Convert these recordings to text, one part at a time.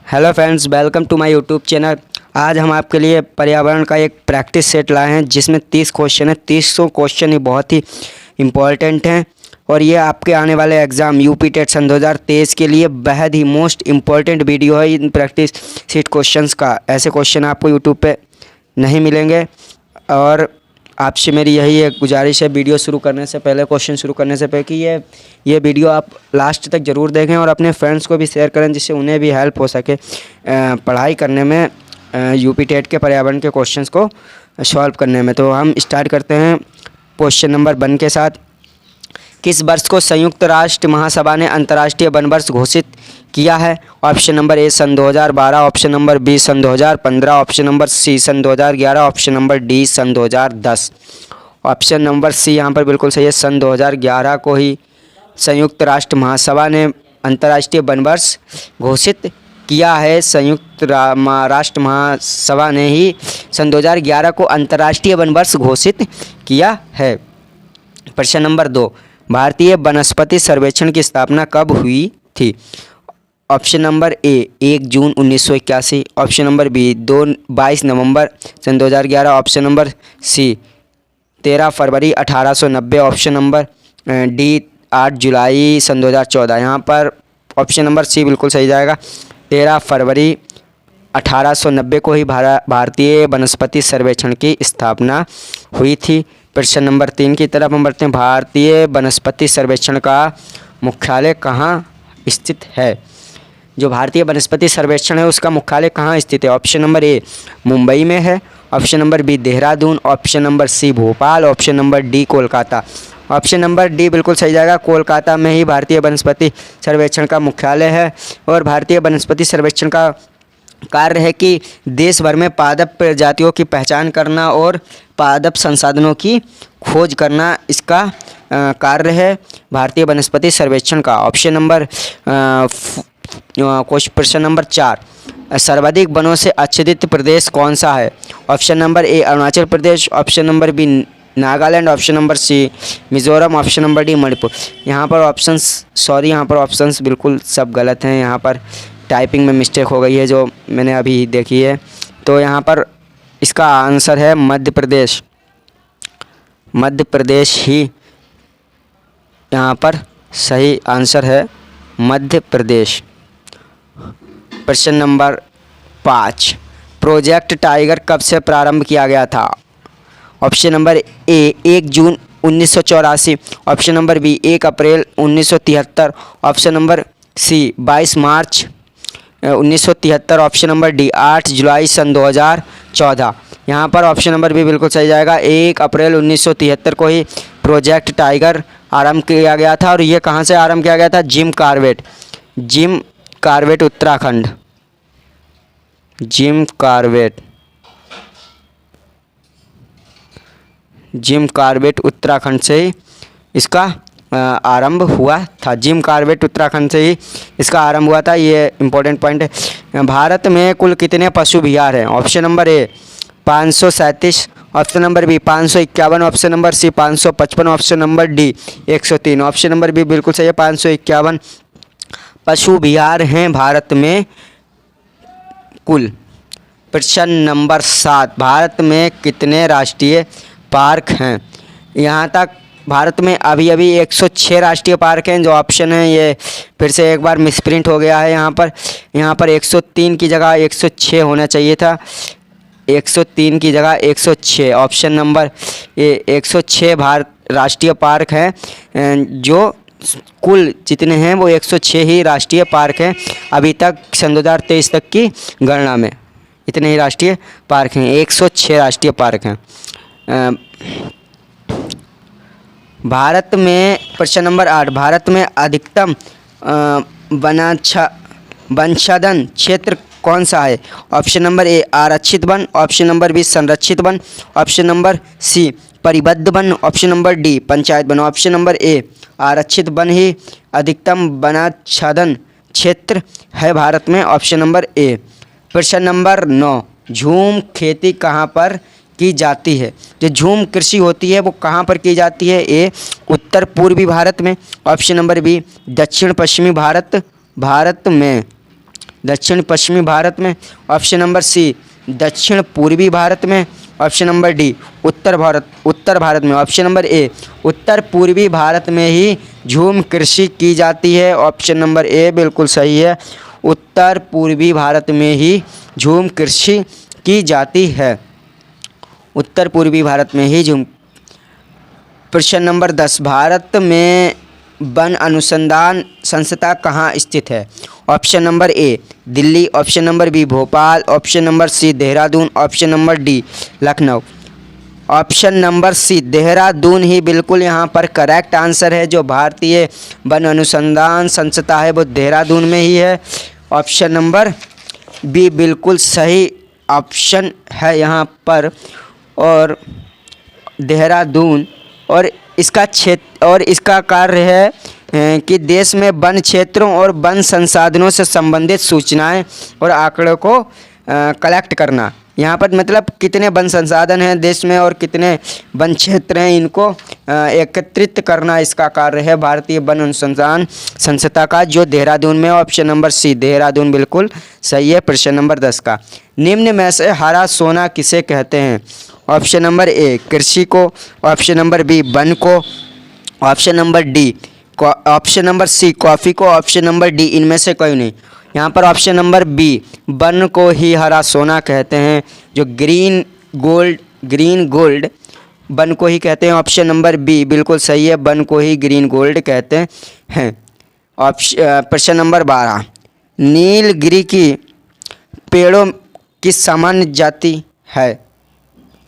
Hello friends, welcome to my YouTube channel. आज हम आपके लिए पर्यावरण का एक प्रैक्टिस सेट लाए हैं जिसमें 30 क्वेश्चन है। 30 क्वेश्चन ही बहुत ही इम्पॉर्टेंट हैं और ये आपके आने वाले एग्ज़ाम यूपी टेट सन 2023 के लिए बेहद ही मोस्ट इम्पॉर्टेंट वीडियो है। इन प्रैक्टिस सेट क्वेश्चंस का ऐसे क्वेश्चन आपको यूट्यूब पे नहीं मिलेंगे और आपसे मेरी यही एक गुजारिश है, वीडियो शुरू करने से पहले, क्वेश्चन शुरू करने से पहले कि ये वीडियो आप लास्ट तक ज़रूर देखें और अपने फ्रेंड्स को भी शेयर करें जिससे उन्हें भी हेल्प हो सके पढ़ाई करने में, यूपी टेट के पर्यावरण के क्वेश्चंस को सॉल्व करने में। तो हम स्टार्ट करते हैं क्वेश्चन नंबर 1 के साथ। किस वर्ष को संयुक्त राष्ट्र महासभा ने अंतर्राष्ट्रीय वन वर्ष घोषित किया है? ऑप्शन नंबर ए सन 2012, ऑप्शन नंबर बी सन 2015, ऑप्शन नंबर सी सन 2011, ऑप्शन नंबर डी सन 2010। ऑप्शन नंबर सी यहाँ पर बिल्कुल सही है। सन 2011 को ही संयुक्त राष्ट्र महासभा ने अंतर्राष्ट्रीय वन वर्ष घोषित किया है। संयुक्त राष्ट्र महासभा ने ही सन 2011 को अंतर्राष्ट्रीय वन वर्ष घोषित किया है। प्रश्न नंबर 2, भारतीय वनस्पति सर्वेक्षण की स्थापना कब हुई थी? ऑप्शन नंबर ए 1 जून 1981, ऑप्शन नंबर बी 22 नवंबर सन 2011, ऑप्शन नंबर सी 13 फरवरी 1890, ऑप्शन नंबर डी 8 जुलाई सन 2014। यहाँ पर ऑप्शन नंबर सी बिल्कुल सही जाएगा। 13 फरवरी 1890 को ही भारतीय वनस्पति सर्वेक्षण की स्थापना हुई थी। प्रश्न नंबर 3 की तरफ हम बढ़ते हैं। भारतीय वनस्पति सर्वेक्षण का मुख्यालय कहाँ स्थित है? जो भारतीय वनस्पति सर्वेक्षण है उसका मुख्यालय कहाँ स्थित है? ऑप्शन नंबर ए मुंबई में है, option number B Dehradun, option number C Bhopal, option number D Kolkata. Option number D बिल्कुल सही जाएगा। कोलकाता में ही भारतीय वनस्पति सर्वेक्षण का मुख्यालय है और भारतीय वनस्पति सर्वेक्षण का कार्य है कि देश भर में पादप प्रजातियों की पहचान करना और पादप संसाधनों की खोज करना, इसका कार्य है भारतीय वनस्पति सर्वेक्षण का। ऑप्शन नंबर प्रश्न नंबर 4, सर्वाधिक वनों से आच्छादित प्रदेश कौन सा है? Option number A Arunachal Pradesh, option number B Nagaland, option number C Mizoram, option number D Manipur. यहाँ पर ऑप्शंस बिल्कुल सब गलत हैं। यहाँ पर टाइपिंग में मिस्टेक हो गई है जो मैंने अभी देखी है। तो यहाँ पर इसका आंसर है मध्य प्रदेश। मध्य प्रदेश ही यहाँ पर सही आंसर है, मध्य प्रदेश। प्रश्न नंबर 5, प्रोजेक्ट टाइगर कब से प्रारंभ किया गया था? ऑप्शन नंबर ए 1 जून 1984, ऑप्शन नंबर बी 1 अप्रैल 1973, ऑप्शन नंबर सी 22 मार्च 1973, ऑप्शन नंबर डी 8 जुलाई सन 2014। यहाँ पर ऑप्शन नंबर बी बिल्कुल सही जाएगा। 1 अप्रैल 1973 को ही प्रोजेक्ट टाइगर आरंभ किया गया था और ये कहाँ से आरंभ किया गया था? Jim Corbett Uttarakhand. Jim Corbett Uttarakhand से ही इसका आरंभ हुआ था। जिम कॉर्बेट उत्तराखंड से ही इसका आरंभ हुआ था। ये इंपॉर्टेंट पॉइंट है। भारत में कुल कितने पशु विहार हैं? Option number A 537, option number B 551, option number C 555, option number D 103। Option number B बिल्कुल सही है, 551 पशु विहार हैं भारत में कुल। प्रश्न नंबर 7, भारत में कितने राष्ट्रीय पार्क हैं? यहाँ तक भारत में अभी 106 राष्ट्रीय पार्क हैं। जो ऑप्शन है ये फिर से एक बार मिसप्रिंट हो गया है। यहाँ पर 103 की जगह 106 होना चाहिए था। 103 की जगह 106। ऑप्शन नंबर ये 106 भारत राष्ट्रीय पार्क हैं। जो कुल जितने हैं वो 106 ही राष्ट्रीय पार्क हैं अभी तक सन 2023 तक की गणना में। इतने ही राष्ट्रीय पार्क हैं, 106 राष्ट्रीय पार्क हैं भारत में। प्रश्न नंबर 8, भारत में अधिकतम वनाच्छादन क्षेत्र कौन सा है? ऑप्शन नंबर ए आरक्षित वन, ऑप्शन नंबर बी संरक्षित वन, ऑप्शन नंबर सी परिबद्ध one, option number D panchayat one. Option number ए आरक्षित वन ही अधिकतम वनाच्छादन क्षेत्र है भारत में, ऑप्शन नंबर ए। प्रश्न नंबर 9, झूम खेती कहाँ पर की जाती है? जो झूम कृषि होती है वो कहाँ पर की जाती है? ए उत्तर पूर्वी भारत में, ऑप्शन नंबर बी दक्षिण पश्चिमी भारत में, दक्षिण पश्चिमी भारत में, ऑप्शन नंबर सी दक्षिण पूर्वी भारत में, ऑप्शन नंबर डी उत्तर भारत में, ऑप्शन नंबर ए उत्तर पूर्वी भारत में ही झूम कृषि की जाती है, ऑप्शन नंबर ए बिल्कुल सही है, उत्तर पूर्वी भारत में ही झूम कृषि की जाती है, उत्तर पूर्वी भारत में ही झूम। प्रश्न नंबर 10, भारत में वन अनुसंधान संस्था कहाँ स्थित है? Option number A Delhi, option number B Bhopal, option number C Dehradun, option number D Lucknow. Option number C Dehradun ही बिल्कुल यहाँ पर करेक्ट आंसर है। जो भारतीय वन अनुसंधान संस्था है वो देहरादून में ही है। ऑप्शन नंबर बी बिल्कुल सही ऑप्शन है यहाँ पर, और देहरादून। और इसका क्षेत्र और इसका कार्य है कि देश में वन क्षेत्रों और वन संसाधनों से संबंधित सूचनाएं और आंकड़ों को कलेक्ट करना। यहाँ पर मतलब कितने वन संसाधन हैं देश में और कितने वन क्षेत्र हैं, इनको एकत्रित करना इसका कार्य है भारतीय वन अनुसंधान संस्था का, जो देहरादून में। ऑप्शन नंबर सी देहरादून बिल्कुल सही है। प्रश्न नंबर 10 का, निम्न में से हरा सोना किसे कहते हैं? ऑप्शन नंबर ए कृषि को, ऑप्शन नंबर बी वन को, option number D option number C coffee को, ऑप्शन नंबर डी इनमें से कोई नहीं। यहाँ पर ऑप्शन नंबर बी वन को ही हरा सोना कहते हैं, जो ग्रीन गोल्ड वन को ही कहते हैं। ऑप्शन नंबर बी बिल्कुल सही है, वन को ही ग्रीन गोल्ड कहते हैं। प्रश्न नंबर 12, नीलगिरी की पेड़ों की सामान्य जाति है?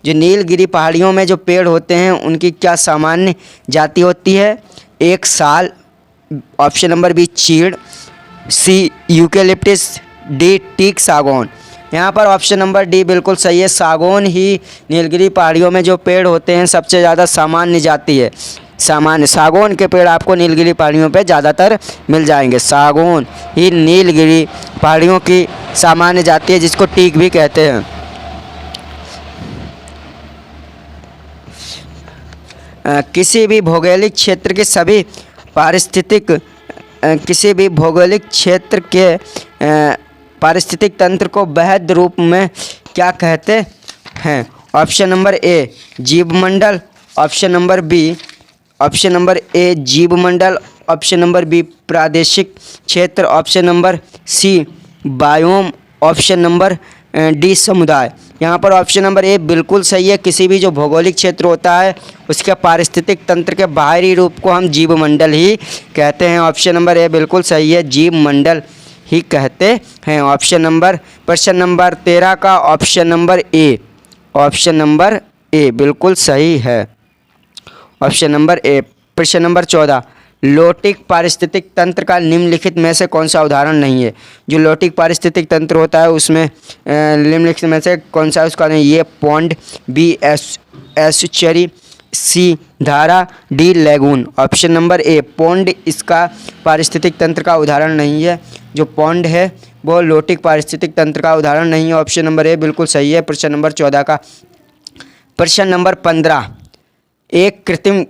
जो नीलगिरी पहाड़ियों में जो पेड़ होते हैं उनकी क्या सामान्य जाति होती है? एक साल, ऑप्शन नंबर बी चीड़, सी यूकेलिप्टिस, डी टीक सागौन। यहाँ पर ऑप्शन नंबर डी बिल्कुल सही है, सागौन ही नीलगिरी पहाड़ियों में जो पेड़ होते हैं सबसे ज़्यादा सामान्य जाति है। सागौन के पेड़ आपको नीलगिरी पहाड़ियों पे ज़्यादातर मिल जाएंगे। सागौन ही नीलगिरी पहाड़ियों की सामान्य जाति है, जिसको टीक भी कहते हैं। किसी भी भौगोलिक क्षेत्र के पारिस्थितिक तंत्र को वृहद रूप में क्या कहते हैं? ऑप्शन नंबर ए जीवमंडल, ऑप्शन नंबर ए जीवमंडल, ऑप्शन नंबर बी प्रादेशिक क्षेत्र, option number C biome, option number D समुदाय। यहाँ पर ऑप्शन नंबर ए बिल्कुल सही है। किसी भी जो भौगोलिक क्षेत्र होता है उसके पारिस्थितिक तंत्र के बाहरी रूप को हम जीवमंडल ही कहते हैं। ऑप्शन नंबर ए बिल्कुल सही है, जीवमंडल ही कहते हैं। प्रश्न नंबर 13 का ऑप्शन नंबर ए बिल्कुल सही है, ऑप्शन नंबर ए। प्रश्न नंबर 14, लोटिक पारिस्थितिक तंत्र का निम्नलिखित में से कौन सा उदाहरण नहीं है? जो लोटिक पारिस्थितिक तंत्र होता है उसमें निम्नलिखित में से कौन सा उसका नहीं? ये पॉन्ड, बी एस्चुरी, सी धारा, डी लैगून। ऑप्शन नंबर ए पॉन्ड इसका पारिस्थितिक तंत्र का उदाहरण नहीं है। जो पॉन्ड है वो लोटिक पारिस्थितिक तंत्र का उदाहरण नहीं है। ऑप्शन नंबर ए बिल्कुल सही है प्रश्न नंबर 14 का। प्रश्न नंबर 15, एक कृत्रिम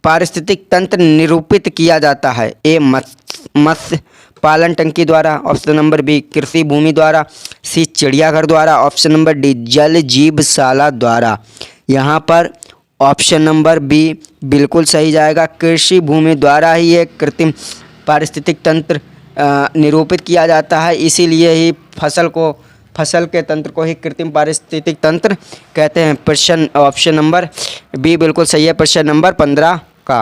पारिस्थितिक तंत्र निरूपित किया जाता है। ए मत्स्य पालन टंकी द्वारा, ऑप्शन नंबर बी कृषि भूमि द्वारा, सी चिड़ियाघर द्वारा, ऑप्शन नंबर डी जल जीवशाला द्वारा। यहाँ पर ऑप्शन नंबर बी बिल्कुल सही जाएगा, कृषि भूमि द्वारा ही एक कृत्रिम पारिस्थितिक तंत्र निरूपित किया जाता है। इसीलिए ही फसल के तंत्र को ही कृत्रिम पारिस्थितिक तंत्र कहते हैं। प्रश्न ऑप्शन नंबर बी बिल्कुल सही है प्रश्न नंबर 15 का।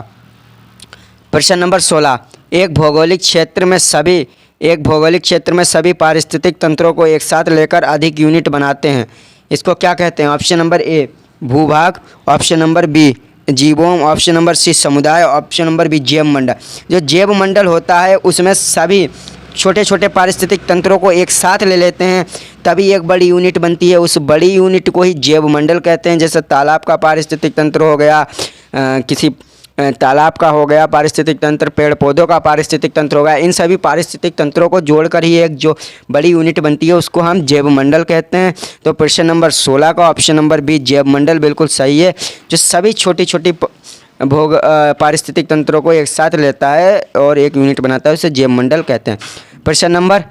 प्रश्न नंबर 16, एक भौगोलिक क्षेत्र में सभी पारिस्थितिक तंत्रों को एक साथ लेकर अधिक यूनिट बनाते हैं, इसको क्या कहते हैं? ऑप्शन नंबर ए भूभाग, ऑप्शन नंबर बी जीवोम, ऑप्शन नंबर सी समुदाय, ऑप्शन नंबर बी जैव मंडल। जो जैव मंडल होता है उसमें सभी छोटे छोटे पारिस्थितिक तंत्रों को एक साथ ले लेते हैं, तभी एक बड़ी यूनिट बनती है। उस बड़ी यूनिट को ही जैव मंडल कहते हैं। जैसे तालाब का पारिस्थितिक तंत्र हो गया, किसी तालाब का हो गया पारिस्थितिक तंत्र, पेड़ पौधों का पारिस्थितिक तंत्र हो गया। इन सभी पारिस्थितिक तंत्रों को जोड़कर ही एक जो बड़ी यूनिट बनती है उसको हम जैव मंडल कहते हैं। तो प्रश्न नंबर 16 का ऑप्शन नंबर बी जैव मंडल बिल्कुल सही है। जो सभी छोटी छोटी पारिस्थितिक तंत्रों को एक साथ लेता है और एक यूनिट बनाता है उसे जैव मंडल कहते हैं। प्रश्न नंबर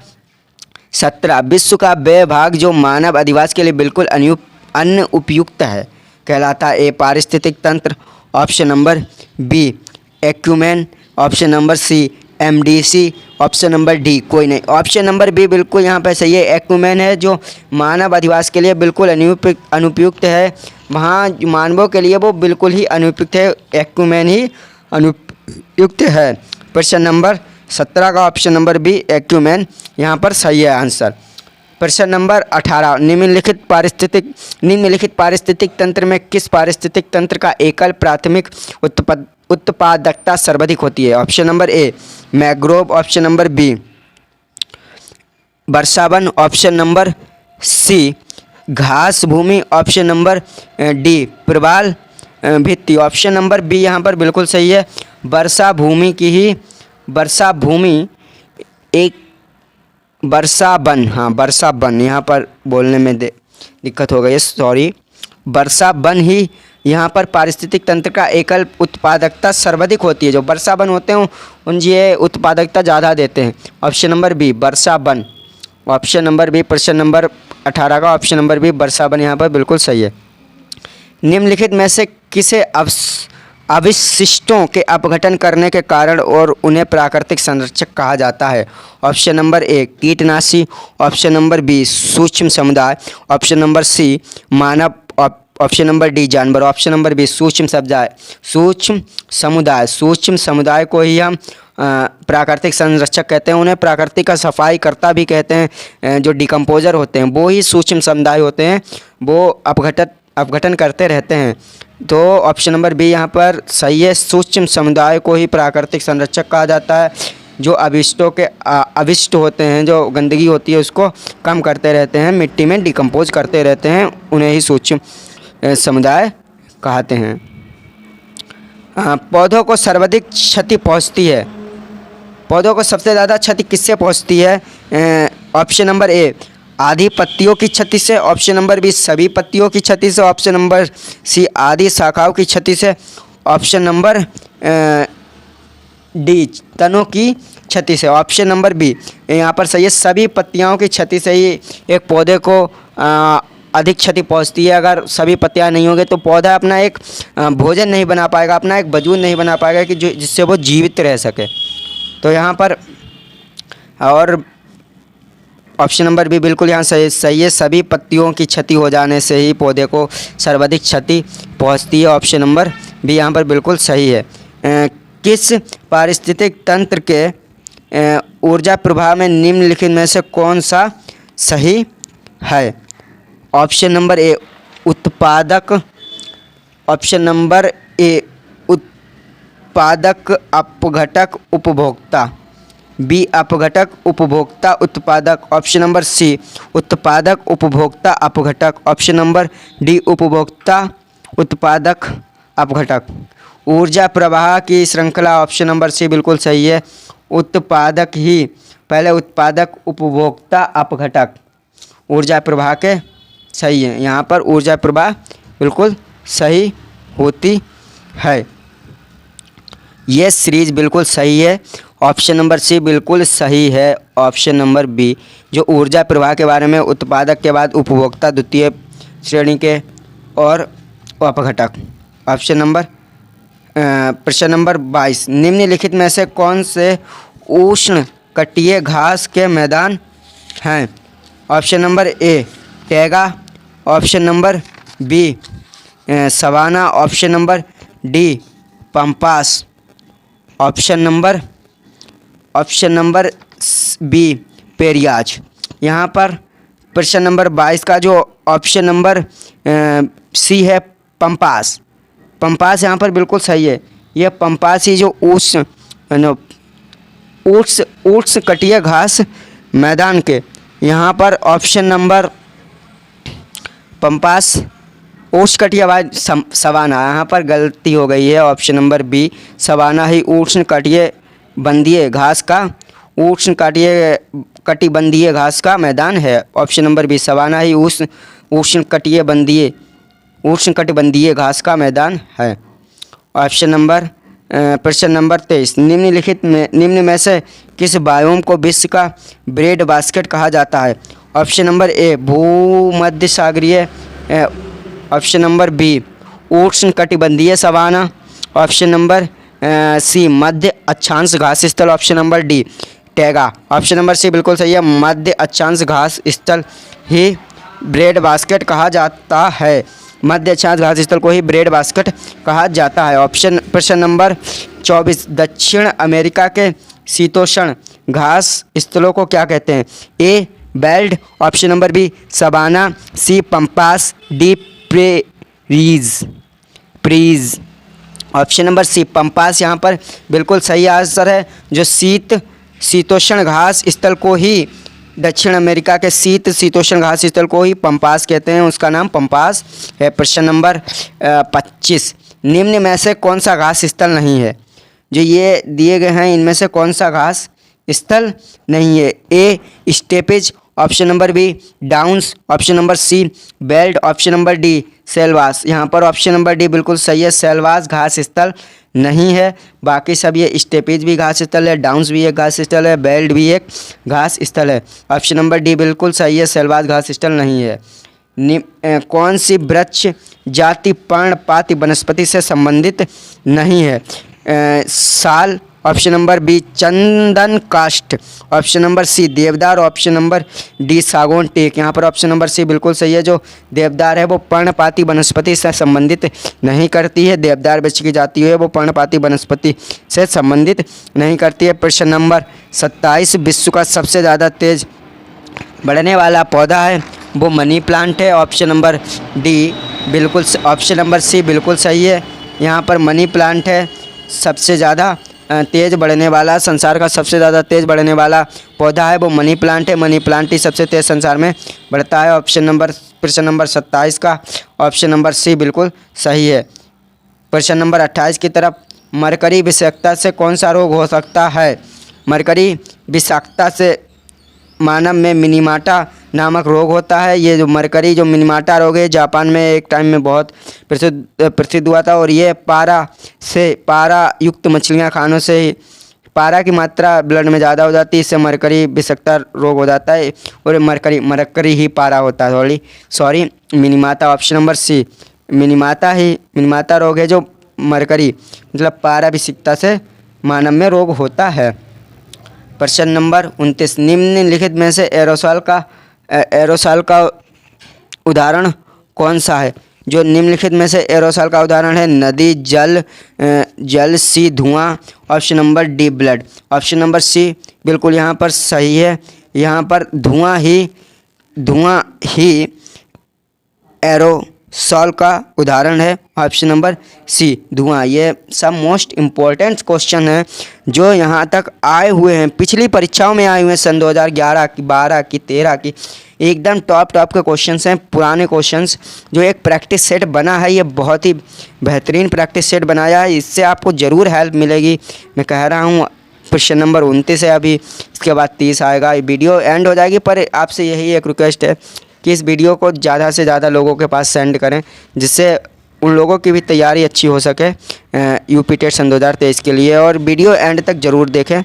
17 विश्व का वह भाग जो मानव अधिवास के लिए बिल्कुल अनुपयुक्त है कहलाता है। ए पारिस्थितिक तंत्र, option number B acumen, option number C MDC, option number D कोई नहीं। ऑप्शन नंबर बी बिल्कुल यहाँ पर सही है, एक्यूमेन है जो मानव अधिवास के लिए बिल्कुल अनुपयुक्त है। वहाँ मानवों के लिए वो बिल्कुल ही अनुपयुक्त है, एक्यूमेन ही अनुपयुक्त है। प्रश्न नंबर 17 का ऑप्शन नंबर बी एक्यूमेन यहाँ पर सही है आंसर। प्रश्न नंबर 18 निम्नलिखित पारिस्थितिक तंत्र में किस पारिस्थितिक तंत्र का एकल प्राथमिक उत्पादकता सर्वाधिक होती है। Option number A mangrove, option number B वर्षावन, ऑप्शन नंबर सी घास भूमि, ऑप्शन नंबर डी प्रवाल भित्ति। ऑप्शन नंबर बी यहाँ पर बिल्कुल सही है, वर्षा भूमि एक वर्षावन, हाँ वर्षावन यहाँ पर बोलने में दिक्कत हो गई है, सॉरी। वर्षावन ही यहाँ पर पारिस्थितिक तंत्र का एकल उत्पादकता सर्वाधिक होती है। जो वर्षावन होते हैं उन ये उत्पादकता ज़्यादा देते हैं। ऑप्शन नंबर बी वर्षावन, ऑप्शन नंबर बी प्रश्न नंबर 18 का ऑप्शन नंबर बी वर्षावन यहाँ पर बिल्कुल सही है। निम्नलिखित में से किसे अवशिष्टों के अपघटन करने के कारण और उन्हें प्राकृतिक संरक्षक कहा जाता है। ऑप्शन नंबर ए कीटनाशी, ऑप्शन नंबर बी सूक्ष्म समुदाय, ऑप्शन नंबर सी मानव, ऑप्शन नंबर डी जानवर, ऑप्शन नंबर बी सूक्ष्म समुदाय को ही हम प्राकृतिक संरक्षक कहते हैं। उन्हें प्राकृतिक का सफाई करता भी कहते हैं। जो डिकम्पोजर होते हैं वो ही सूक्ष्म समुदाय होते हैं, वो अपघटन करते रहते हैं। तो ऑप्शन नंबर बी यहाँ पर सही है, सूक्ष्म समुदाय को ही प्राकृतिक संरक्षक कहा जाता है। जो अविष्ट होते हैं, जो गंदगी होती है उसको कम करते रहते हैं, मिट्टी में डिकम्पोज करते रहते हैं, उन्हें ही सूक्ष्म समुदाय कहते हैं। पौधों को सर्वाधिक क्षति पहुंचती है, पौधों को सबसे ज़्यादा क्षति किससे पहुंचती है। ऑप्शन नंबर ए आधी पत्तियों की क्षति से, ऑप्शन नंबर बी सभी पत्तियों की क्षति से, ऑप्शन नंबर सी आधी शाखाओं की क्षति से, ऑप्शन नंबर डी तनों की क्षति से। ऑप्शन नंबर बी यहाँ पर सही है, सभी पत्तियों की क्षति से ही एक पौधे को अधिक क्षति पहुँचती है। अगर सभी पत्तियाँ नहीं होंगे तो पौधा अपना एक भोजन नहीं बना पाएगा, अपना एक वजूद नहीं बना पाएगा कि जिससे वो जीवित रह सके। तो यहाँ पर और ऑप्शन नंबर बी बिल्कुल यहाँ सही है, सभी पत्तियों की क्षति हो जाने से ही पौधे को सर्वाधिक क्षति पहुँचती है। ऑप्शन नंबर बी यहाँ पर बिल्कुल सही है। किस पारिस्थितिक तंत्र के ऊर्जा प्रवाह में निम्नलिखित में से कौन सा सही है। ऑप्शन नंबर ए उत्पादक, ऑप्शन नंबर ए उत्पादक अपघटक उपभोक्ता, बी अपघटक उपभोक्ता उत्पादक, ऑप्शन नंबर सी उत्पादक उपभोक्ता अपघटक, ऑप्शन नंबर डी उपभोक्ता उत्पादक अपघटक। ऊर्जा प्रवाह की श्रृंखला, ऑप्शन नंबर सी बिल्कुल सही है, उत्पादक ही पहले उत्पादक उपभोक्ता अपघटक ऊर्जा प्रवाह के सही है। यहाँ पर ऊर्जा प्रवाह बिल्कुल सही होती है। ये सीरीज बिल्कुल सही है, ऑप्शन नंबर सी बिल्कुल सही है। ऑप्शन नंबर बी जो ऊर्जा प्रवाह के बारे में उत्पादक के बाद उपभोक्ता द्वितीय श्रेणी के और अपघटक। ऑप्शन नंबर प्रश्न नंबर 22 निम्नलिखित में से कौन से उष्ण कटिय घास के मैदान हैं। Option number A taiga, option number B savanna, option number D pampas, option number B prairies. यहाँ पर प्रश्न नंबर 22 का जो ऑप्शन नंबर सी है पंपास, पंपास यहाँ पर बिल्कुल सही है। यह पंपास ही जो उष्ण कटिय घास मैदान के, यहाँ पर ऑप्शन नंबर पंपास उष्ण कटिय सवाना, यहाँ पर गलती हो गई है। ऑप्शन नंबर बी सवाना ही उष्ण कटिबंधीय घास का कटिबंधीय घास का मैदान है। ऑप्शन नंबर बी सवाना ही उष्ण कटिबंधीय घास का मैदान है। ऑप्शन नंबर प्रश्न नंबर 23, निम्न में से किस बायोम को विश्व का ब्रेड बास्केट कहा जाता है? ऑप्शन नंबर ए भूमध्य सागरीय, ऑप्शन नंबर बी उष्ण कटिबंधीय सवाना, ऑप्शन नंबर सी मध्य अक्षांश घास स्थल, option number D taiga. Option number C बिल्कुल सही है, मध्य अक्षांश घास स्थल ही ब्रेड बास्केट कहा जाता है। मध्य अक्षांश घास स्थल को ही ब्रेड बास्केट कहा जाता है। प्रश्न नंबर 24, दक्षिण अमेरिका के शीतोष्ण घास स्थलों को क्या कहते हैं? A belt, option number B savanna, C pampas, D prairies. Option number C pampas यहाँ पर बिल्कुल सही आंसर है। जो शीतोष्ण घास स्थल को ही, दक्षिण अमेरिका के शीतोष्ण घास स्थल को ही पंपास कहते हैं, उसका नाम पंपास है। प्रश्न नंबर 25, निम्न में से कौन सा घास स्थल नहीं है? जो ये दिए गए हैं इनमें से कौन सा घास स्थल नहीं है? A steppes, option number B downs, option number C belt, option number D selvas. यहाँ पर ऑप्शन नंबर डी बिल्कुल सही है, सेलवास घास स्थल नहीं है। बाकी सब ये स्टेपेज भी घास स्थल है, डाउन्स भी एक घास स्थल है, बेल्ट भी एक घास स्थल है। ऑप्शन नंबर डी बिल्कुल सही है, सेलवास घास स्थल नहीं है। कौन सी वृक्ष जाति पर्णपाती वनस्पति से संबंधित नहीं है? साल, ऑप्शन नंबर बी चंदन काष्ठ, ऑप्शन नंबर सी देवदार, ऑप्शन नंबर डी सागौन टेक। यहाँ पर ऑप्शन नंबर सी बिल्कुल सही है। जो देवदार है वो पर्णपाती वनस्पति से संबंधित नहीं करती है। देवदार वृक्ष की जाति है वो पर्णपाती वनस्पति से संबंधित नहीं करती है। प्रश्न नंबर 27, विश्व का सबसे ज़्यादा तेज बढ़ने वाला पौधा है वो मनी प्लांट है। ऑप्शन नंबर डी बिल्कुल, ऑप्शन नंबर सी बिल्कुल सही है। यहाँ पर मनी प्लांट है सबसे ज़्यादा तेज़ बढ़ने वाला, संसार का सबसे ज़्यादा तेज़ बढ़ने वाला पौधा है वो मनी प्लांट है। मनी प्लांट ही सबसे तेज़ संसार में बढ़ता है। प्रश्न नंबर 27 का ऑप्शन नंबर सी बिल्कुल सही है। प्रश्न नंबर 28 की तरफ, मरकरी विषाक्तता से कौन सा रोग हो सकता है? मरकरी विषाक्तता से मानव में मिनीमाटा नामक रोग होता है। ये जो मरकरी जो मिनीमाटा रोग है जापान में एक टाइम में बहुत प्रसिद्ध हुआ था। और ये पारा युक्त मछलियाँ खानों से ही पारा की मात्रा ब्लड में ज़्यादा हो जाती है, इससे मरकरी विषाक्तता रोग हो जाता है। और मरकरी ही पारा होता है, sorry Minamata. Option number C Minamata रोग है जो मरकरी मतलब पारा विषाक्तता से मानव में रोग होता है। प्रश्न नंबर 29, निम्नलिखित में से एरोसॉल का उदाहरण कौन सा है? जो निम्नलिखित में से एरोसॉल का उदाहरण है, नदी, जल, सी धुआं, option number D blood. Option number C बिल्कुल यहाँ पर सही है। यहाँ पर धुआं ही एरोसॉल का उदाहरण है। ऑप्शन नंबर सी धुआं। ये सब मोस्ट इम्पोर्टेंट क्वेश्चन है जो यहाँ तक आए हुए हैं, पिछली परीक्षाओं में आए हुए हैं, सन 2011 की, 12 की, 13 की, एकदम टॉप के क्वेश्चंस हैं, पुराने क्वेश्चंस। जो एक प्रैक्टिस सेट बना है ये बहुत ही बेहतरीन प्रैक्टिस सेट बनाया है, इससे आपको ज़रूर हेल्प मिलेगी। मैं कह रहा हूँ प्रश्न नंबर 29 है अभी, इसके बाद 30 आएगा, वीडियो एंड हो जाएगी। पर आपसे यही एक रिक्वेस्ट है कि इस वीडियो को ज़्यादा से ज़्यादा लोगों के पास सेंड करें, जिससे उन लोगों की भी तैयारी अच्छी हो सके यूपी टेट सन 2023 के लिए। और वीडियो एंड तक ज़रूर देखें,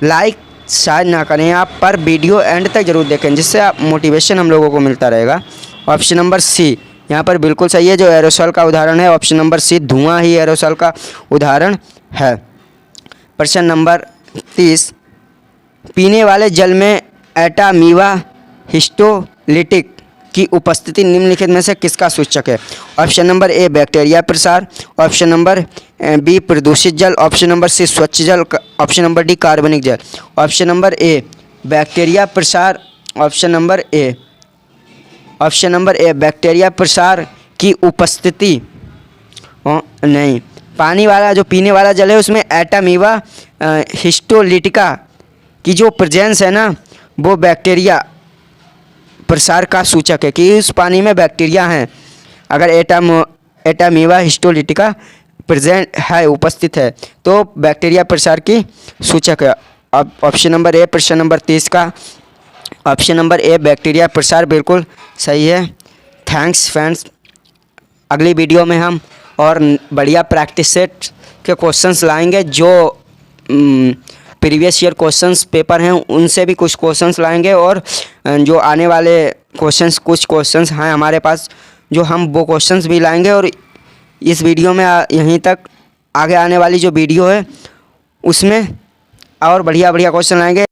लाइक शायद ना करें आप, पर वीडियो एंड तक ज़रूर देखें, जिससे आप मोटिवेशन हम लोगों को मिलता रहेगा। ऑप्शन नंबर सी यहाँ पर बिल्कुल सही है। जो एरोसॉल का उदाहरण है ऑप्शन नंबर सी धुआं ही एरोसॉल का उदाहरण है। प्रश्न नंबर 30, पीने वाले जल में एटामीवा हिस्टोलिटिक की उपस्थिति निम्नलिखित में से किसका सूचक है? ऑप्शन नंबर ए बैक्टीरिया प्रसार, ऑप्शन नंबर बी प्रदूषित जल, ऑप्शन नंबर सी स्वच्छ जल, ऑप्शन नंबर डी कार्बनिक जल। ऑप्शन नंबर ए बैक्टीरिया प्रसार, ऑप्शन नंबर ए बैक्टीरिया प्रसार की उपस्थिति नहीं, पानी वाला जो पीने वाला जल है उसमें एटामीवा हिस्टोलिटिका की जो प्रेजेंस है ना, वो बैक्टीरिया प्रसार का सूचक है कि उस पानी में बैक्टीरिया हैं। अगर एटामीवा हिस्टोलिटिका प्रेजेंट है, उपस्थित है, तो बैक्टीरिया प्रसार की सूचक है। अब ऑप्शन नंबर ए प्रश्न नंबर 30 का ऑप्शन नंबर ए बैक्टीरिया प्रसार बिल्कुल सही है। थैंक्स फ्रेंड्स, अगली वीडियो में हम और बढ़िया प्रैक्टिस सेट के क्वेश्चंस लाएंगे, जो प्रीवियस ईयर क्वेश्चंस पेपर हैं उनसे भी कुछ क्वेश्चंस लाएंगे, और जो आने वाले क्वेश्चंस, कुछ क्वेश्चंस हैं हमारे पास जो हम वो क्वेश्चंस भी लाएंगे। और इस वीडियो में यहीं तक, आगे आने वाली जो वीडियो है उसमें और बढ़िया बढ़िया क्वेश्चन लाएंगे।